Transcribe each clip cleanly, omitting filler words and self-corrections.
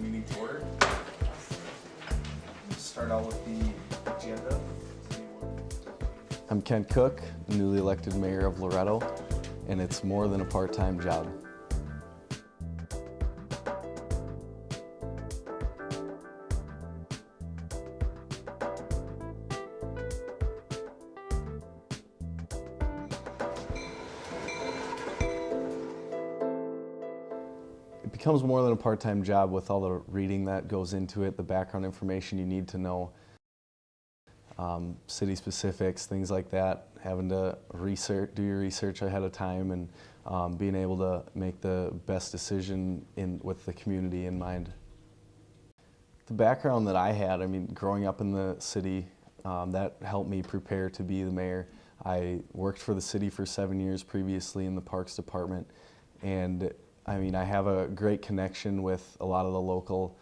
meeting to order. We'll start out with the agenda. I'm Kent Cook, newly elected mayor of Loretto, and it's more than a part-time job. It becomes more than a part-time job with all the reading that goes into it, the background information you need to know, city specifics, things like that, having to do your research ahead of time, and being able to make the best decision with the community in mind. The background that I had, I mean, growing up in the city, that helped me prepare to be the mayor. I worked for the city for 7 years previously in the Parks Department, and I mean, I have a great connection with a lot of the local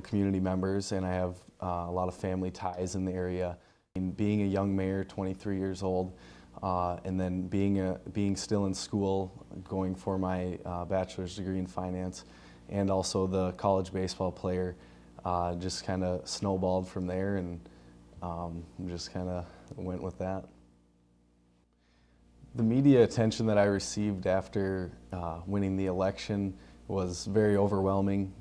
community members, and I have a lot of family ties in the area. And being a young mayor, 23 years old, and then being still in school, going for my bachelor's degree in finance, and also the college baseball player, just kind of snowballed from there, and just kind of went with that. The media attention that I received after winning the election was very overwhelming.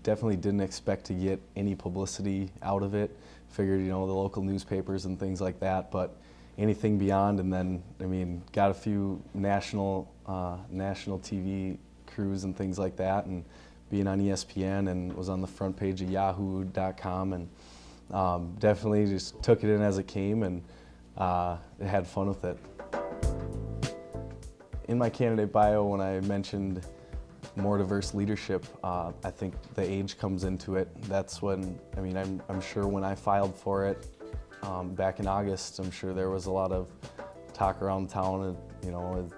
Definitely didn't expect to get any publicity out of it. Figured, you know, the local newspapers and things like that, but anything beyond, and then, I mean, got a few national TV crews and things like that, and being on ESPN, and was on the front page of yahoo.com, and definitely just took it in as it came, and had fun with it. In my candidate bio, when I mentioned more diverse leadership, I think the age comes into it. That's when, I mean, I'm sure when I filed for it back in August, I'm sure there was a lot of talk around town, and, you know,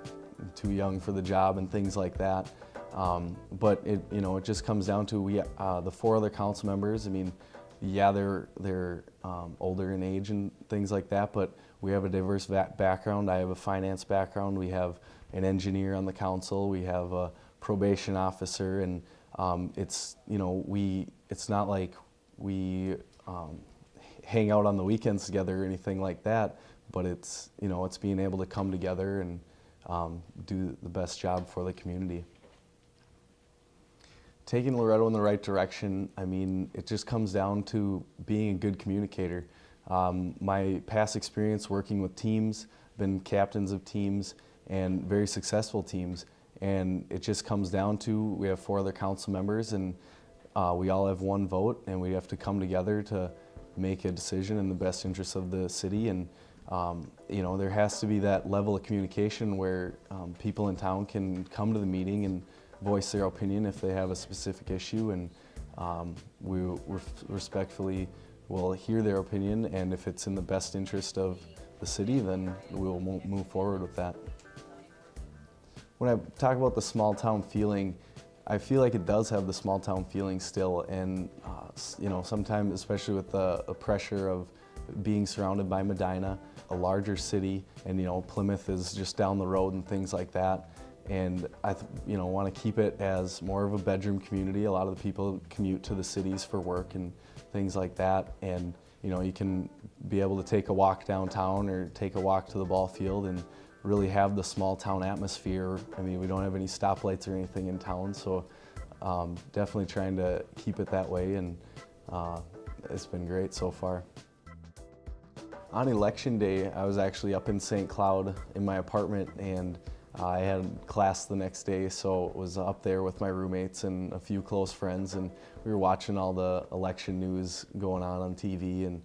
too young for the job and things like that. But it, you know, it just comes down to the 4 other council members. I mean, yeah, they're older in age and things like that, but we have a diverse background. I have a finance background. We have an engineer on the council. We have a probation officer, and it's, you know, it's not like we hang out on the weekends together or anything like that, but it's, you know, it's being able to come together and do the best job for the community. Taking Loretto in the right direction, I mean, it just comes down to being a good communicator. My past experience working with teams, been captains of teams and very successful teams, and it just comes down to, we have 4 other council members, and we all have 1 vote, and we have to come together to make a decision in the best interest of the city. And you know, there has to be that level of communication where people in town can come to the meeting and voice their opinion if they have a specific issue, and we respectfully will hear their opinion, and if it's in the best interest of the city, then we'll move forward with that. When I talk about the small town feeling, I feel like it does have the small town feeling still, and you know, sometimes, especially with the pressure of being surrounded by Medina, a larger city, and, you know, Plymouth is just down the road and things like that. And I, you know, want to keep it as more of a bedroom community. A lot of the people commute to the cities for work and things like that, and, you know, you can be able to take a walk downtown or take a walk to the ball field and really have the small town atmosphere. I mean, we don't have any stoplights or anything in town, so definitely trying to keep it that way, and it's been great so far. On election day, I was actually up in St. Cloud in my apartment, and I had class the next day, so was up there with my roommates and a few close friends, and we were watching all the election news going on TV, and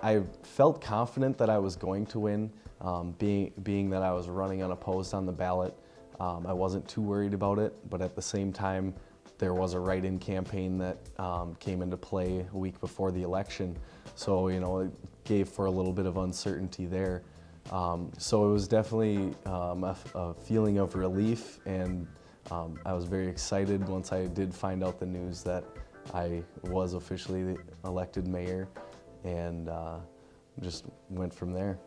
I felt confident that I was going to win, being that I was running unopposed on the ballot. I wasn't too worried about it, but at the same time, there was a write-in campaign that came into play a week before the election, so, you know, it gave for a little bit of uncertainty there. So it was definitely a feeling of relief, and I was very excited once I did find out the news that I was officially elected mayor, and just went from there.